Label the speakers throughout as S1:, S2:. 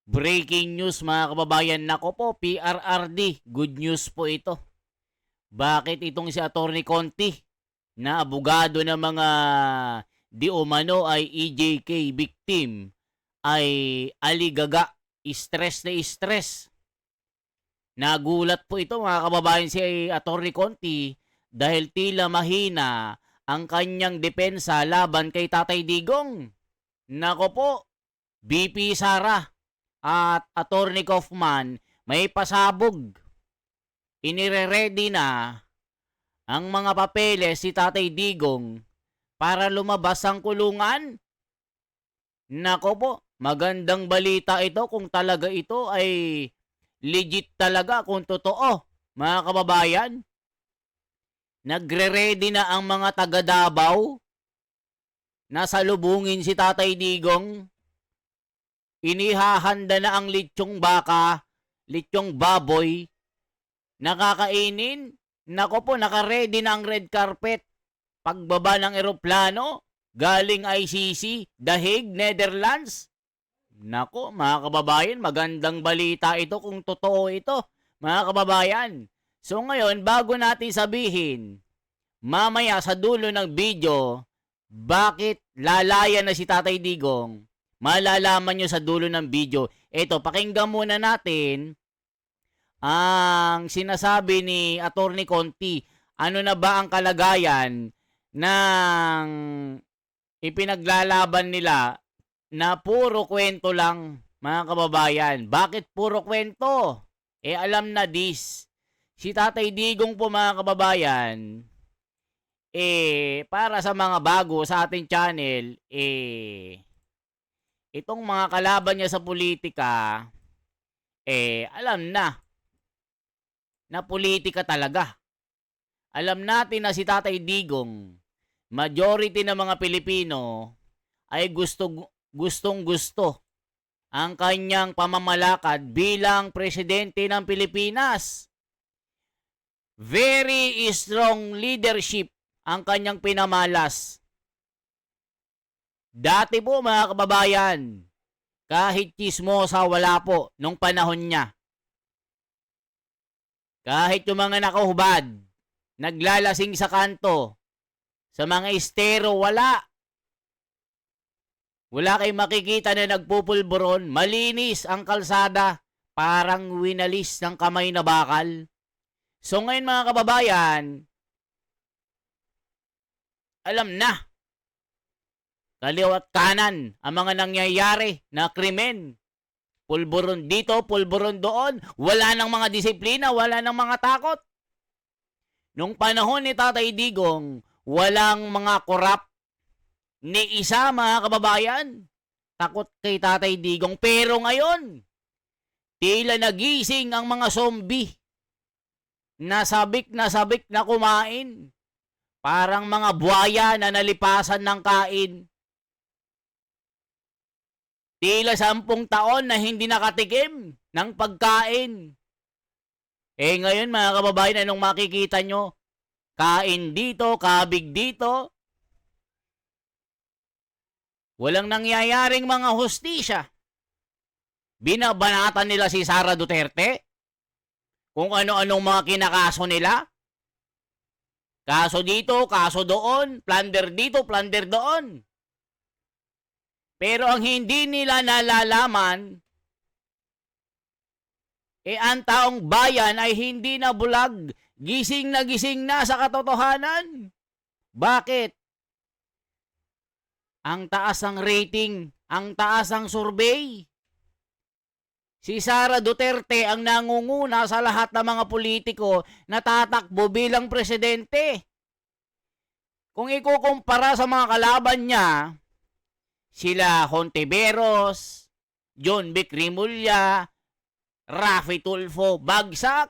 S1: Breaking news mga kababayan, nako po, PRRD, good news po ito. Bakit itong si Atty. Conti na abogado ng mga di umano ay EJK victim ay aligaga, stress na stress. Nagulat po ito mga kababayan si Atty. Conti dahil tila mahina ang kanyang depensa laban kay Tatay Digong. Nako po, BP Sara at Attorney Kaufman may pasabog. Inire-ready na ang mga papeles si Tatay Digong para lumabas ang kulungan. Nako po, magandang balita ito kung talaga ito ay legit talaga, kung totoo. Mga kababayan, nagre-ready na ang mga taga Davao na salubungin si Tatay Digong. Inihahanda na ang litsyong baka, litsyong baboy, nakakainin. Nako po, naka-ready na ang red carpet. Pagbaba ng eroplano, galing ICC, The Hague, Netherlands. Nako, mga kababayan, magandang balita ito kung totoo ito, mga kababayan. So ngayon, bago natin sabihin, mamaya sa dulo ng video, bakit lalaya na si Tatay Digong, malalaman nyo sa dulo ng video. Ito, pakinggan muna natin ang sinasabi ni Atty. Conti. Ano na ba ang kalagayan ng ipinaglalaban nila na puro kwento lang, mga kababayan? Bakit puro kwento? Alam na this. Si Tatay Digong po, mga kababayan, para sa mga bago sa ating channel, itong mga kalaban niya sa politika, alam na politika talaga. Alam natin na si Tatay Digong, majority ng mga Pilipino ay gustong gusto ang kanyang pamamalakad bilang presidente ng Pilipinas. Very strong leadership ang kanyang pinamalas. Dati po, mga kababayan, kahit chismosa wala po nung panahon niya. Kahit yung mga nakahubad, naglalasing sa kanto, sa mga estero, wala. Wala kayong makikita na nagpupulburon, malinis ang kalsada, parang winalis ng kamay na bakal. So ngayon, mga kababayan, alam na, kaliwat kanan ang mga nangyayari na krimen. Pulburon dito, pulburon doon. Wala nang mga disiplina, wala nang mga takot. Nung panahon ni Tatay Digong, walang mga korap ni isa, mga kababayan. Takot kay Tatay Digong. Pero ngayon, tila nagising ang mga zombie. Nasabik na kumain. Parang mga buhaya na nalipasan ng kain. Tila 10 taon na hindi nakatikim ng pagkain. Ngayon, mga kababayan, anong makikita nyo? Kain dito, kabig dito. Walang nangyayaring mga hustisya. Binabanatan nila si Sara Duterte kung ano-anong mga kinakaso nila. Kaso dito, kaso doon, plunder dito, plunder doon. Pero ang hindi nila nalalaman, ang taong bayan ay hindi na bulag, gising na sa katotohanan. Bakit? Ang taas ang rating, ang taas ang survey. Si Sara Duterte ang nangunguna sa lahat ng mga politiko na tatakbo bilang presidente. Kung ikukumpara sa mga kalaban niya, sila Hontiveros, John Vic Rimulya, Raffy Tulfo, bagsak.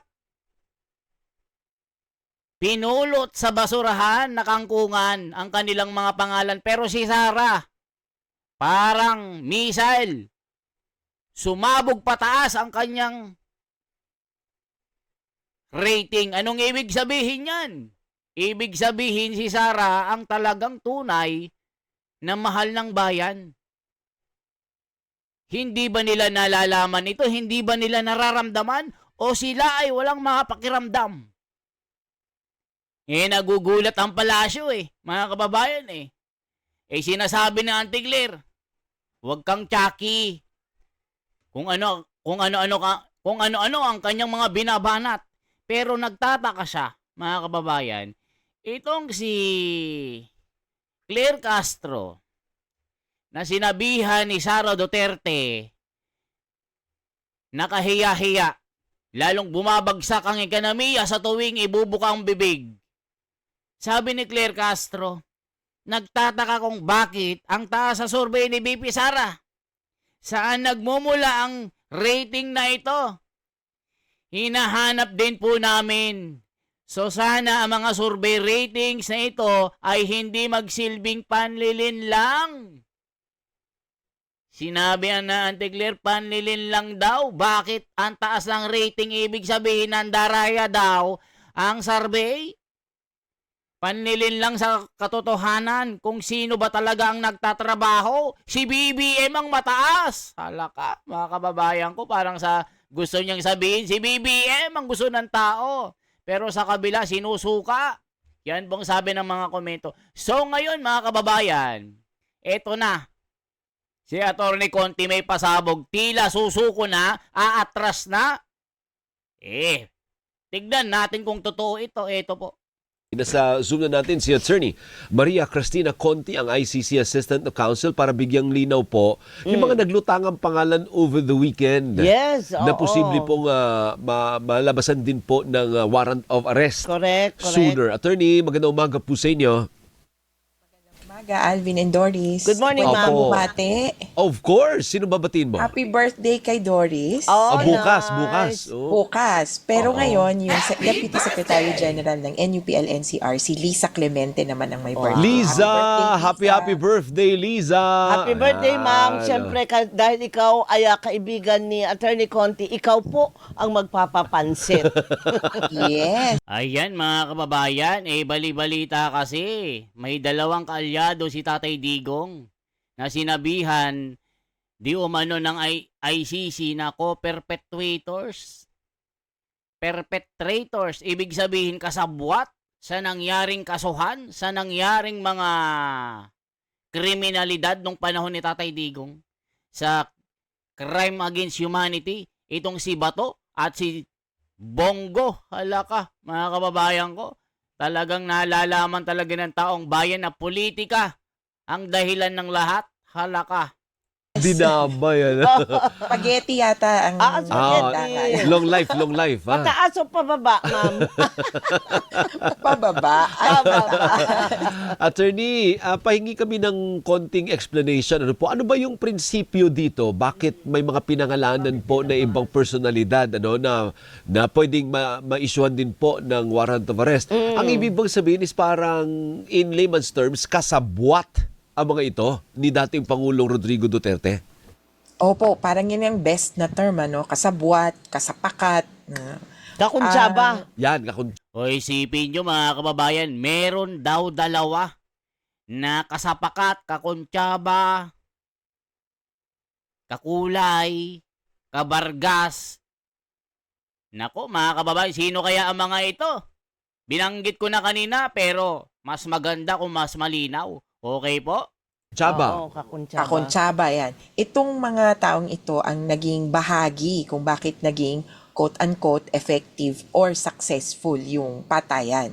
S1: Pinulot sa basurahan na kangkungan ang kanilang mga pangalan. Pero si Sara, parang missile. Sumabog pataas ang kanyang rating. Anong ibig sabihin yan? Ibig sabihin si Sara ang talagang tunay na mahal ng bayan. Hindi ba nila nalalaman ito? Hindi ba nila nararamdaman? O sila ay walang mga pakiramdam? Nagugulat ang palasyo mga kababayan sinasabi ng Auntie Claire, huwag kang tsaki. Kung ano-ano ang kanyang mga binabanat. Pero nagtataka siya, mga kababayan, itong si Claire Castro na sinabihan ni Sara Duterte, nakahiya-hiya, lalong bumabagsak ang ekonomiya sa tuwing ibubuka ang bibig. Sabi ni Claire Castro, nagtataka kung bakit ang taas sa survey ni BP Sara. Saan nagmumula ang rating na ito? Hinahanap din po namin. So sana ang mga survey ratings na ito ay hindi magsilbing panlilin lang. Sinabi na Auntie Claire, panlilin lang daw. Bakit ang taas ng rating ibig sabihin ng daraya daw ang survey? Panlilin lang sa katotohanan kung sino ba talaga ang nagtatrabaho. Si BBM ang mataas. Hala ka, mga kababayan ko, parang sa gusto niyang sabihin, si BBM ang gusto ng tao. Pero sa kabila, sinusuka. Yan pong sabi ng mga komento. So ngayon, mga kababayan, eto na. Si Atty. Conti may pasabog. Tila susuko na, aatras na. Tignan natin kung totoo ito. Eto po.
S2: Nasa Zoom na natin si Attorney Maria Cristina Conti, ang ICC Assistant of Counsel, para bigyang linaw po yung mga naglutangang pangalan over the weekend.
S3: Yes,
S2: na
S3: oo.
S2: posible pong malabasan din po ng warrant of arrest
S3: Correct.
S2: sooner. Attorney, magandang umaga po sa inyo.
S4: Alvin and Doris.
S3: Good morning,
S4: Pwede
S2: ma'am.
S4: ba bumati?
S2: Of course, sino babatiin mo?
S4: Happy birthday kay Doris.
S2: bukas.
S3: nice.
S4: Bukas. Pero
S2: Oo.
S4: ngayon, yung Deputy Secretary General ng NUPL-NCR, si Lisa Clemente naman ang may birthday.
S2: Liza,
S4: Happy
S2: happy birthday, Liza.
S3: Happy birthday,
S2: Ayan.
S3: ma'am. Siyempre, dahil ikaw ay kaibigan ni Attorney Conti, ikaw po ang magpapapansit.
S4: Yes.
S1: Ayan mga kababayan, bali-balita kasi. May dalawang kaalyado si Tatay Digong na sinabihan di umano ng ICC na co-perpetrators. Perpetrators, ibig sabihin kasabwat sa nangyaring kasuhan, sa nangyaring mga kriminalidad nung panahon ni Tatay Digong sa crime against humanity. Itong si Bato at si Bongo, hala ka, mga kababayan ko, talagang nalalaman talaga ng taong bayan na politika ang dahilan ng lahat, hala ka.
S2: Dinamay.
S4: Spaghetti yata ang...
S3: spaghetti.
S2: Long life. Ha?
S3: Pataas o pababa, ma'am?
S4: Pababa.
S2: Attorney, pahingi kami ng konting explanation. Ano ba yung prinsipyo dito? Bakit may mga pinangalanan po na ibang personalidad na pwedeng ma-issuehan din po ng warrant of arrest? Ang ibig bang sabihin is parang in layman's terms, kasabwat ang mga ito ni dating Pangulong Rodrigo Duterte?
S4: Opo, parang yun yung best na term, kasabwat, kasapakat.
S3: Kakuntsaba.
S2: Yan,
S1: O isipin nyo mga kababayan, meron daw dalawa na kasapakat, kakuntsaba, kakulay, kabargas. Nako mga kababayan, sino kaya ang mga ito? Binanggit ko na kanina pero mas maganda kung mas malinaw. Okay po?
S2: Chaba.
S3: Oo, kakuntsaba.
S4: Kakontsaba, yan. Itong mga taong ito ang naging bahagi kung bakit naging quote-unquote effective or successful yung patayan.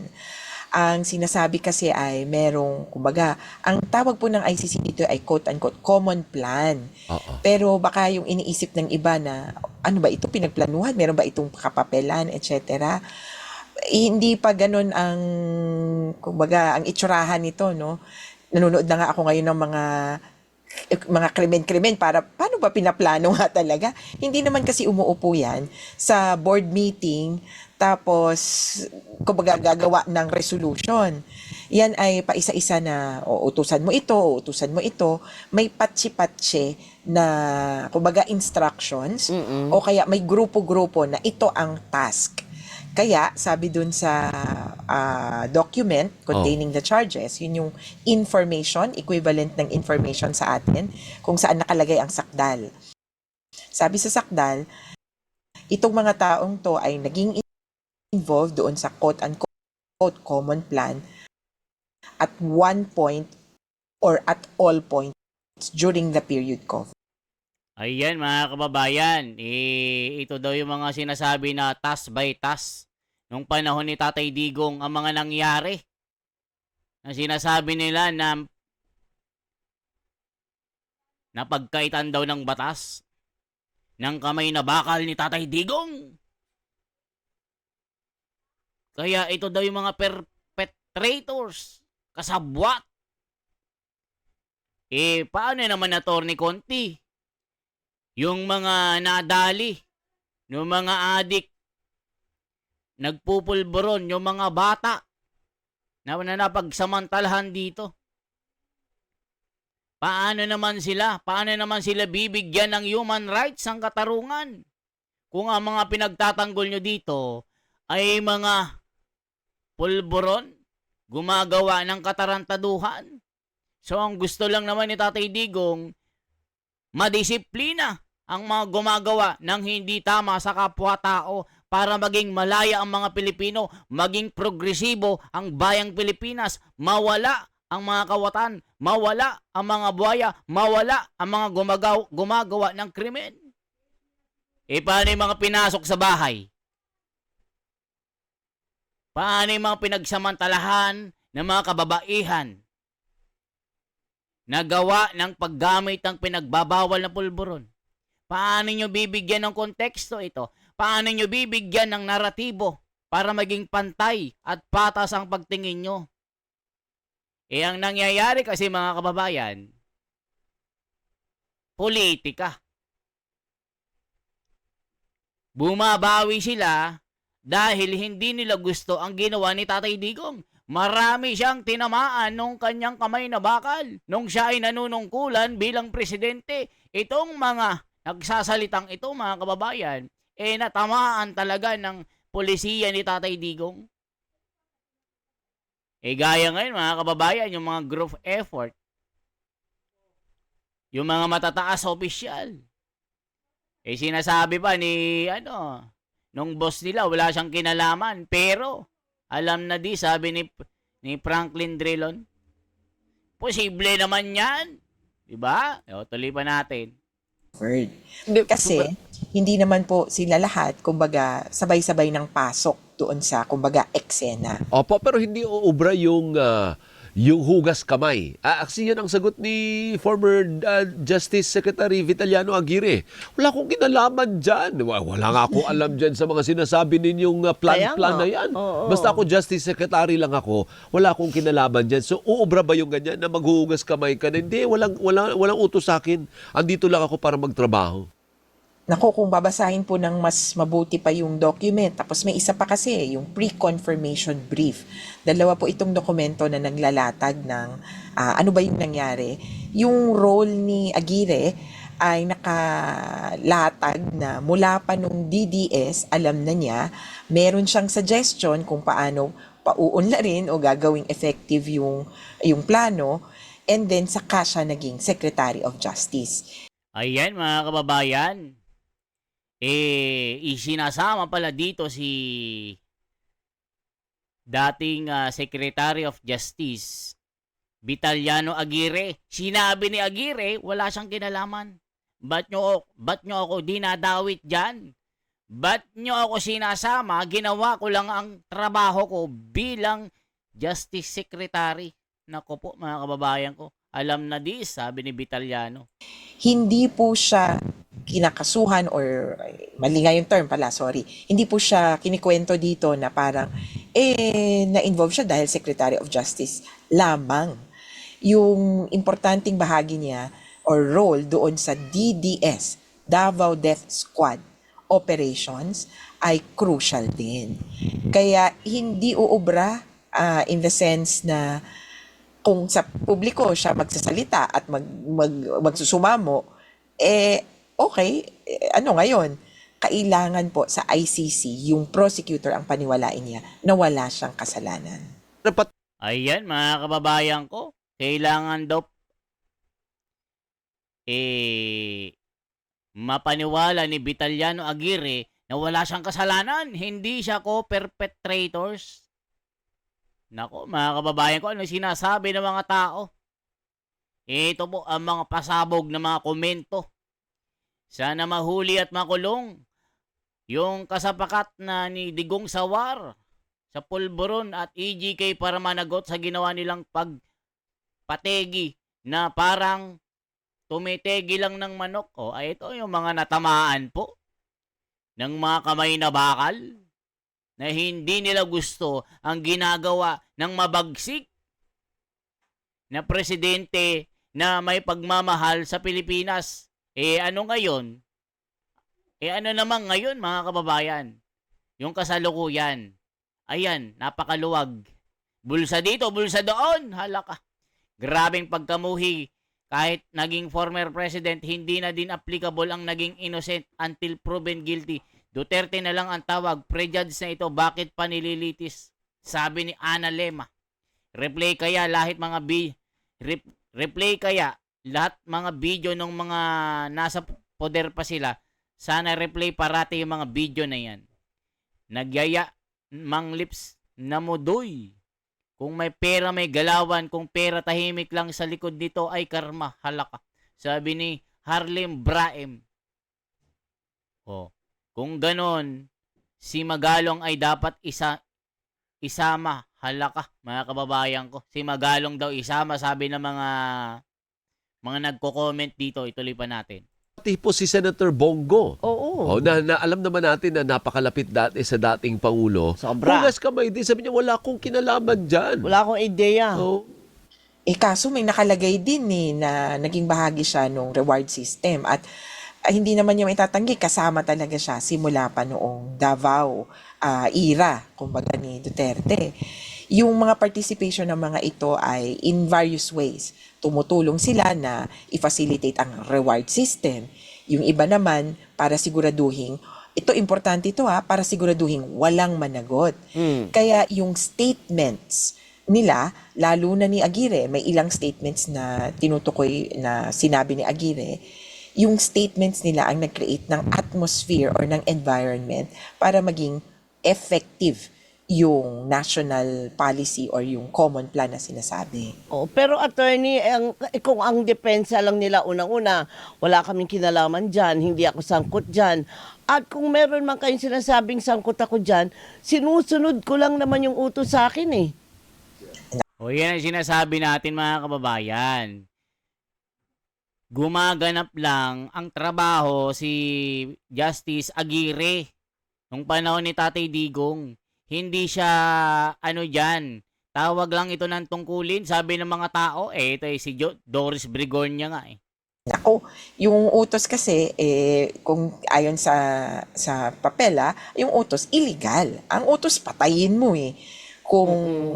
S4: Ang sinasabi kasi ay merong, kumbaga, ang tawag po ng ICC dito ay quote-unquote common plan.
S2: Oo.
S4: Pero baka yung iniisip ng iba na, ano ba ito, pinagplanuhan? Meron ba itong kapapelan, etc.? Hindi pa ganun ang, kumbaga, ang itsurahan nito, no? Nanonood na nga ako ngayon ng mga krimen-krimen para paano ba pinaplano nga talaga? Hindi naman kasi umuupo yan sa board meeting tapos kumbaga gagawa ng resolution. Yan ay paisa-isa na utusan mo ito, utusan mo ito. May patsi-patsi na kumbaga instructions o kaya may grupo-grupo na ito ang task. Kaya, sabi dun sa document containing the charges, yun yung information, equivalent ng information sa atin, kung saan nakalagay ang sakdal. Sabi sa sakdal, itong mga taong to ay naging involved doon sa quote-unquote common plan at one point or at all points during the period covered.
S1: Ayan mga kababayan, ito daw yung mga sinasabi na task by task nung panahon ni Tatay Digong ang mga nangyari. Na sinasabi nila na napagkaitan daw ng batas ng kamay na bakal ni Tatay Digong. Kaya ito daw yung mga perpetrators, kasabwat. Paano naman Atty. Conti? Yung mga nadali, yung mga adik, nagpupulburon, yung mga bata na napagsamantalahan dito. Paano naman sila? Paano naman sila bibigyan ng human rights ang katarungan? Kung ang mga pinagtatanggol nyo dito ay mga pulburon, gumagawa ng katarantaduhan. So ang gusto lang naman ni Tatay Digong, madisiplina ang mga gumagawa ng hindi tama sa kapwa-tao para maging malaya ang mga Pilipino, maging progresibo ang bayang Pilipinas, mawala ang mga kawatan, mawala ang mga buhaya, mawala ang mga gumagawa ng krimen. Paano yung mga pinasok sa bahay? Paano yung mga pinagsamantalahan ng mga kababaihan? Nagawa ng paggamit ng pinagbabawal na pulburon. Paano nyo bibigyan ng konteksto ito? Paano nyo bibigyan ng naratibo para maging pantay at patas ang pagtingin nyo? Ang nangyayari kasi mga kababayan, politika. Bumabawi sila dahil hindi nila gusto ang ginawa ni Tatay Digong. Marami siyang tinamaan nung kanyang kamay na bakal nung siya ay nanunungkulan bilang presidente. Itong mga nagsasalitang ito mga kababayan, natamaan talaga ng polisiya ni Tatay Digong. Gaya ngayon mga kababayan, yung mga group effort, yung mga matataas opisyal. Sinasabi pa ni, nung boss nila, wala siyang kinalaman. Pero, alam na sabi ni Franklin Drilon, posible naman yan. Diba? Tuloy pa natin.
S4: Kasi, hindi naman po sila lahat, kumbaga, sabay-sabay ng pasok doon sa, kumbaga, eksena.
S2: Opo, pero hindi uubra yung hugas kamay. Actually, yan ang sagot ni former Justice Secretary Vitaliano Aguirre. Wala akong kinalaman dyan. Wala nga akong alam dyan sa mga sinasabi ninyong plan na yan. Basta ako Justice Secretary lang ako. Wala akong kinalaman dyan. So, uubra ba yung ganyan na maghuhugas kamay ka? Hindi, walang utos sa akin. Andito lang ako para magtrabaho.
S4: Naku, kung babasahin po ng mas mabuti pa yung document, tapos may isa pa kasi, yung pre-confirmation brief. Dalawa po itong dokumento na naglalatag ng ano ba yung nangyari. Yung role ni Aguirre ay nakalatag na mula pa nung DDS, alam na niya, meron siyang suggestion kung paano pauunlarin o gagawing effective yung plano, and then saka siya naging Secretary of Justice.
S1: Ayan mga kababayan, isinasama pala dito si dating Secretary of Justice Vitaliano Aguirre. Sinabi ni Aguirre, wala siyang kinalaman. Ba't nyo ako dinadawit dyan? Ba't nyo ako sinasama? Ginawa ko lang ang trabaho ko bilang Justice Secretary. Nako po mga kababayan ko, alam na sabi ni Vitaliano.
S4: Hindi po siya kinakasuhan or mali nga yung term pala, sorry. Hindi po siya kinikwento dito na parang na-involve siya dahil Secretary of Justice lamang. Yung importanteng bahagi niya or role doon sa DDS, Davao Death Squad operations ay crucial din. Kaya hindi uubra in the sense na kung sa publiko siya magsasalita at magsusumamo, okay, ano ngayon? Kailangan po sa ICC, yung prosecutor ang paniwalain niya na wala siyang kasalanan.
S1: Ayan mga kababayan ko, kailangan daw mapaniwala ni Vitaliano Aguirre na wala siyang kasalanan. Hindi siya co-perpetrators. Nako, mga kababayan ko, ano sinasabi ng mga tao? Ito po ang mga pasabog na mga komento. Sana mahuli at makulong yung kasapakat na ni Digong Sawar sa Pulburon at EGK para managot sa ginawa nilang pagpategi na parang tumitegi lang ng manok. O, ay ito yung mga natamaan po ng mga kamay na bakal na hindi nila gusto ang ginagawa ng mabagsik na presidente na may pagmamahal sa Pilipinas. Ano ngayon? Ano naman ngayon, mga kababayan? Yung kasalukuyan. Ayan, napakaluwag. Bulsa dito, bulsa doon. Halaka. Grabeng pagkamuhi. Kahit naging former president, hindi na din applicable ang naging innocent until proven guilty. Duterte na lang ang tawag. Prejudge na ito. Bakit pa nililitis? Sabi ni Ana Lema. Replay kaya lahat mga video ng mga nasa poder pa sila. Sana replay parati yung mga video na yan. Nagyaya mang lips na mudoy. Kung may pera may galawan, kung pera tahimik lang sa likod nito ay karma, halaka. Sabi ni Harlem Braem. Kung ganon, si Magalong ay dapat isama, halaka, mga kababayan ko. Si Magalong daw isama, sabi ng mga nagko-comment dito. Ituloy pa natin.
S2: Pati po si Senator Bongo.
S3: Oo.
S2: Na alam naman natin na napakalapit dati sa dating Pangulo.
S3: Sobra.
S2: Hugas kamay din. Sabi niya, wala akong kinalaman dyan.
S3: Wala akong ideya.
S2: Oh.
S4: Kaso may nakalagay din na naging bahagi siya nung reward system at hindi naman niya maitatanggi, kasama talaga siya simula pa noong Davao era, kumbaga ni Duterte. Yung mga participation ng mga ito ay in various ways. Tumutulong sila na i-facilitate ang reward system. Yung iba naman, para siguraduhin, ito importante ito para siguraduhin walang managot. Kaya yung statements nila, lalo na ni Aguirre, may ilang statements na tinutukoy na sinabi ni Aguirre, yung statements nila ang nag-create ng atmosphere or ng environment para maging effective yung national policy or yung common plan na sinasabi.
S3: Pero attorney, kung ang depensa lang nila unang-una, wala kaming kinalaman dyan, hindi ako sangkot dyan. At kung meron man kayong sinasabing sangkot ako dyan, sinusunod ko lang naman yung utos sa akin eh.
S1: Yan ang sinasabi natin, mga kababayan. Gumaganap lang ang trabaho si Justice Aguirre nung panahon ni Tatay Digong. Hindi siya, dyan, tawag lang ito ng tungkulin, sabi ng mga tao, ito si Doris Brigornia nga eh.
S4: Ako, yung utos kasi, kung ayon sa papel, yung utos, illegal. Ang utos, patayin mo eh.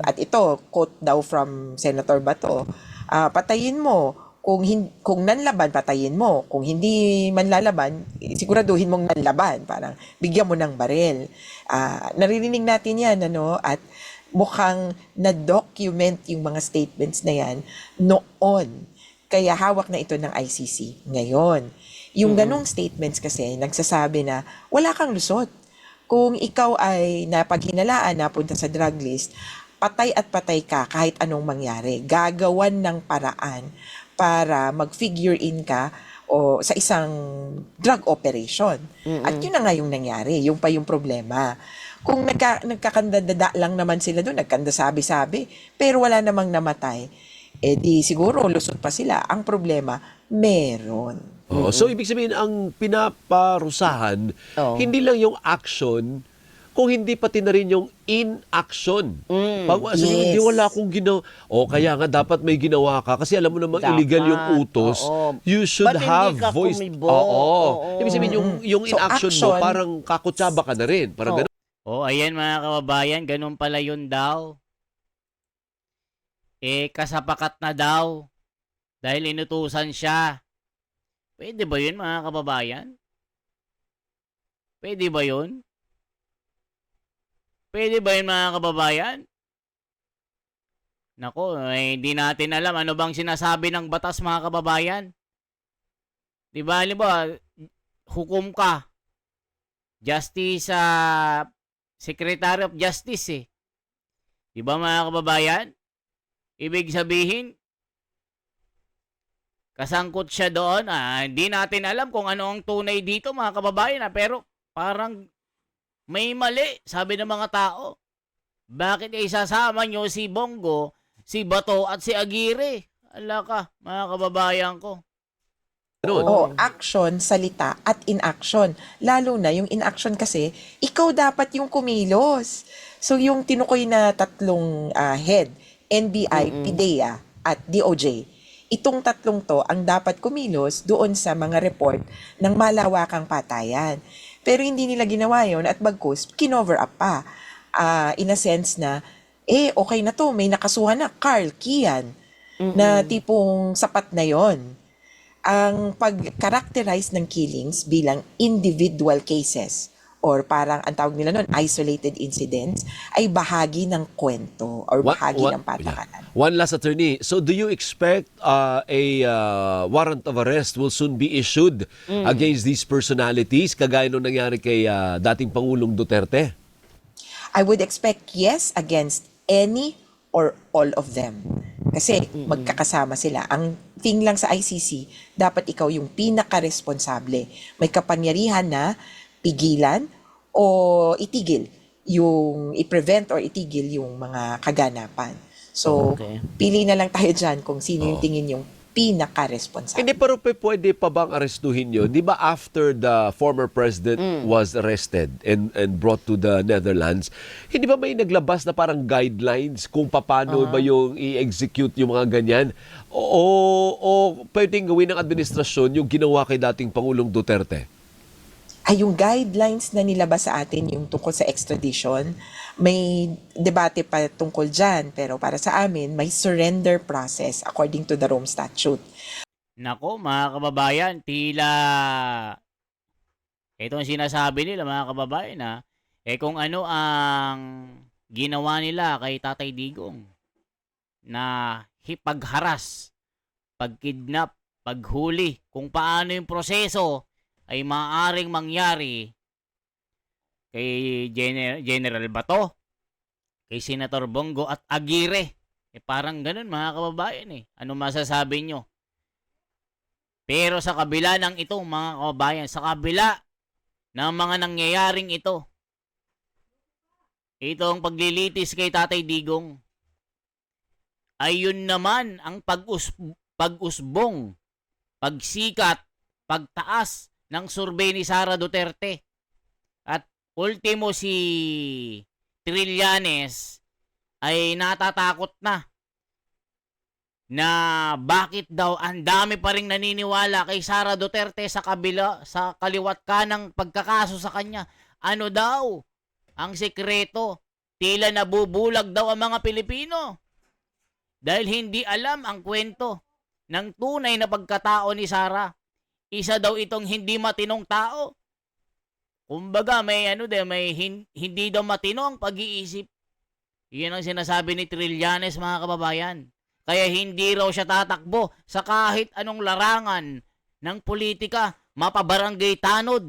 S4: At ito, quote daw from Senator Bato, patayin mo. Kung nanlaban, patayin mo. Kung hindi man lalaban, siguraduhin mong nanlaban. Parang bigyan mo ng baril. Naririnig natin yan, at mukhang na-document yung mga statements na yan noon. Kaya hawak na ito ng ICC ngayon. Yung ganong statements kasi, nagsasabi na wala kang lusot. Kung ikaw ay napaghinalaan, napunta sa drug list, patay at patay ka kahit anong mangyari. Gagawan ng paraan para mag-figure in ka o sa isang drug operation. At yun na nga yung nangyari. Yung pa yung problema. Kung nagkakandadada lang naman sila doon, nagkanda sabi-sabi, pero wala namang namatay, di siguro lusot pa sila. Ang problema, meron.
S2: So, ibig sabihin, ang pinaparusahan, hindi lang yung action, kung hindi pati na rin yung inaction. Hindi wala akong ginawa. Kaya nga dapat may ginawa ka. Kasi alam mo namang illegal yung utos. You should have voice. Ibig sabihin, yung inaction mo, parang kakutsaba ka na rin. Parang ganun.
S1: Ayan mga kababayan, ganun pala yun daw. Kasapakat na daw. Dahil inutusan siya. Pwede ba yun mga kababayan? Pwede ba yun? Pwede ba yun mga kababayan? Nako, hindi natin alam ano bang sinasabi ng batas mga kababayan. Diba, halimbawa, hukom ka. Justice, Secretary of Justice eh. Di ba mga kababayan? Ibig sabihin, kasangkot siya doon. Hindi natin alam kung ano ang tunay dito mga kababayan. Pero parang may mali, sabi ng mga tao. Bakit isasama nyo si Bongo, si Bato at si Aguirre? Ala ka, mga kababayan ko.
S2: Ganun.
S4: Oo, action, salita, at inaction. Lalo na yung inaction kasi, ikaw dapat yung kumilos. So yung tinukoy na tatlong head, NBI, PIDEA, at DOJ, itong tatlong to ang dapat kumilos doon sa mga report ng malawakang patayan. Pero hindi nila ginawa yun at bagkus, kinover up pa. In a sense na, okay na to, may nakasuhan na, Carl Kian, na tipong sapat na yon. Ang pag-characterize ng killings bilang individual cases or parang ang tawag nila noon, isolated incidents, ay bahagi ng kwento or bahagi ng patakaran.
S2: One last, attorney. So do you expect a warrant of arrest will soon be issued against these personalities kagaya nung nangyari kay dating Pangulong Duterte?
S4: I would expect yes against any or all of them. Kasi magkakasama sila. Ang thing lang sa ICC, dapat ikaw yung pinaka-responsable. May kapangyarihan na pigilan o itigil yung i-prevent or itigil yung mga kaganapan. So,
S1: Okay.
S4: pili na lang tayo dyan kung sino yung tingin yung pinaka-responsable.
S2: Hindi, pero pwede pa bang arestuhin yun? Di ba after the former president was arrested and brought to the Netherlands, hindi ba may naglabas na parang guidelines kung paano ba yung i-execute yung mga ganyan? O pwedeng gawin ng administrasyon yung ginawa kay dating Pangulong Duterte?
S4: Ay, yung guidelines na nilabas sa atin, yung tungkol sa extradition, may debate pa tungkol dyan. Pero para sa amin, may surrender process according to the Rome Statute.
S1: Nako, mga kababayan, tila ito ang sinasabi nila mga kababayan kung ano ang ginawa nila kay Tatay Digong na pagharas, pagkidnap, paghuli, kung paano yung proseso ay maaaring mangyari kay General Bato, kay Senator Bongo at Aguirre. Parang ganun mga kababayan Ano masasabi nyo? Pero sa kabila ng ito mga kababayan, sa kabila ng mga nangyayaring ito, itong paglilitis kay Tatay Digong, ayun naman ang pag-usbong, pagsikat, pagtaas ng survey ni Sara Duterte. At ultimo si Trillanes ay natatakot na bakit daw ang dami pa ring naniniwala kay Sara Duterte sa kaliwat kanang pagkakaso sa kanya. Ano daw ang sekreto? Tila nabubulag daw ang mga Pilipino dahil hindi alam ang kwento ng tunay na pagkatao ni Sara. Isa daw itong hindi matinong tao. Kumbaga may hindi daw matino ang pag-iisip. Iyan ang sinasabi ni Trillanes mga kababayan. Kaya hindi raw siya tatakbo sa kahit anong larangan ng politika, mapabarangay tanod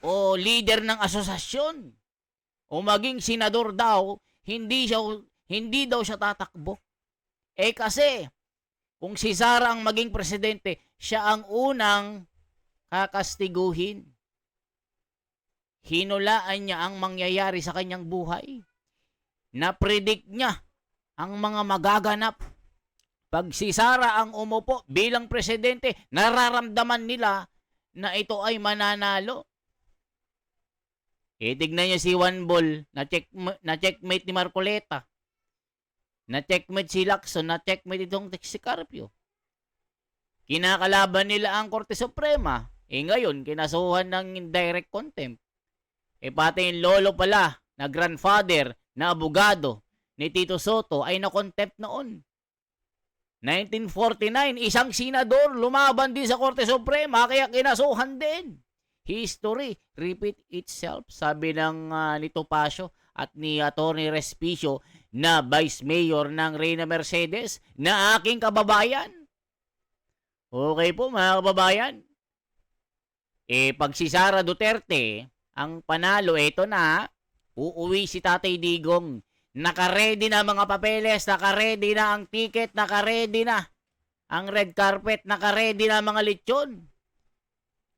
S1: o leader ng asosasyon o maging senador daw, hindi daw siya tatakbo. Kasi kung si Sara ang maging presidente, siya ang unang kakastiguhin. Hinulaan niya ang mangyayari sa kanyang buhay. Na-predict niya ang mga magaganap. Pag si Sara ang umupo bilang presidente, nararamdaman nila na ito ay mananalo. Tignan niyo si Juan Bol, na checkmate ni Marcoleta. Na checkmate si Lacson, na checkmate itong si Carpio. Kinakalaban nila ang Korte Suprema. Ngayon, kinasuhan ng indirect contempt. Pati yung lolo pala, na grandfather, na abogado, ni Tito Soto, ay na-contempt noon. 1949, isang senador lumaban din sa Korte Suprema, kaya kinasuhan din. History, repeat itself, sabi ng ni Topacio at ni Atty. Respicio, na Vice Mayor ng Reyna Mercedes, na aking kababayan. Okay po mga kababayan. Pag si Sara Duterte, ang panalo, eto na, uuwi si Tatay Digong. Naka-ready na mga papeles, naka-ready na ang ticket, naka-ready na ang red carpet, naka-ready na mga lechon.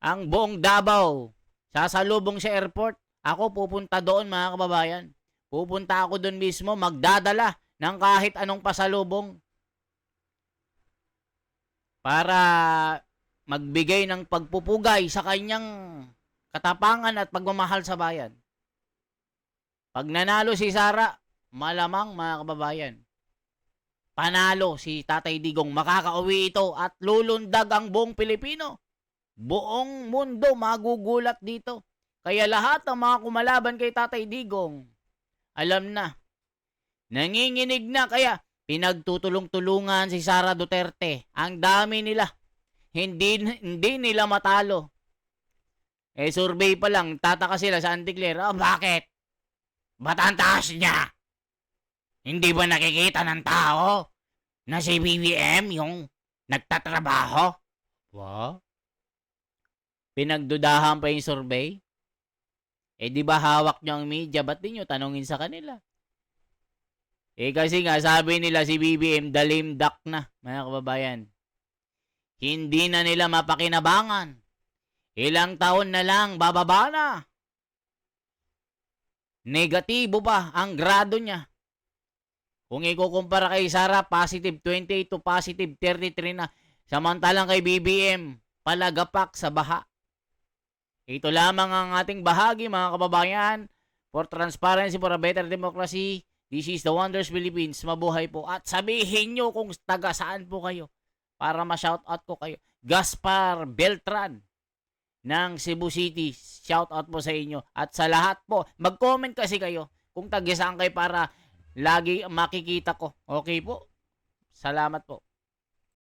S1: Ang buong Davao, sasalubong sa airport. Ako pupunta doon mga kababayan. Pupunta ako doon mismo, magdadala ng kahit anong pasalubong para magbigay ng pagpupugay sa kanyang katapangan at pagmamahal sa bayan. Pag nanalo si Sara, malamang mga kababayan, panalo si Tatay Digong, makakauwi ito at lulundag ang buong Pilipino. Buong mundo magugulat dito. Kaya lahat ng mga kumalaban kay Tatay Digong, alam na, nanginginig na, kaya pinagtutulong-tulungan si Sara Duterte. Ang dami nila. Hindi nila matalo. Survey pa lang, tataka sila sa Anticler. Bakit? Ba't ang taas niya? Hindi ba nakikita ng tao na si BBM yung nagtatrabaho? Wow. Pinagdudahan pa yung survey? Di ba hawak niyo ang media? Ba't di nyo tanongin sa kanila? Kasi nga, sabi nila si BBM, the lame duck na, mga kababayan. Hindi na nila mapakinabangan. Ilang taon na lang, bababa na. Negatibo pa ang grado niya. Kung ikukumpara kay Sara, positive 28 to positive 33 na. Samantalang kay BBM, palagapak sa baha. Ito lamang ang ating bahagi, mga kababayan. For transparency, for a better democracy, this is the Wonders Philippines. Mabuhay po. At sabihin nyo kung taga saan po kayo para ma-shoutout ko kayo. Gaspar Beltran ng Cebu City. Shoutout po sa inyo. At sa lahat po, mag-comment kasi kayo kung taga saan kayo para lagi makikita ko. Okay po? Salamat po.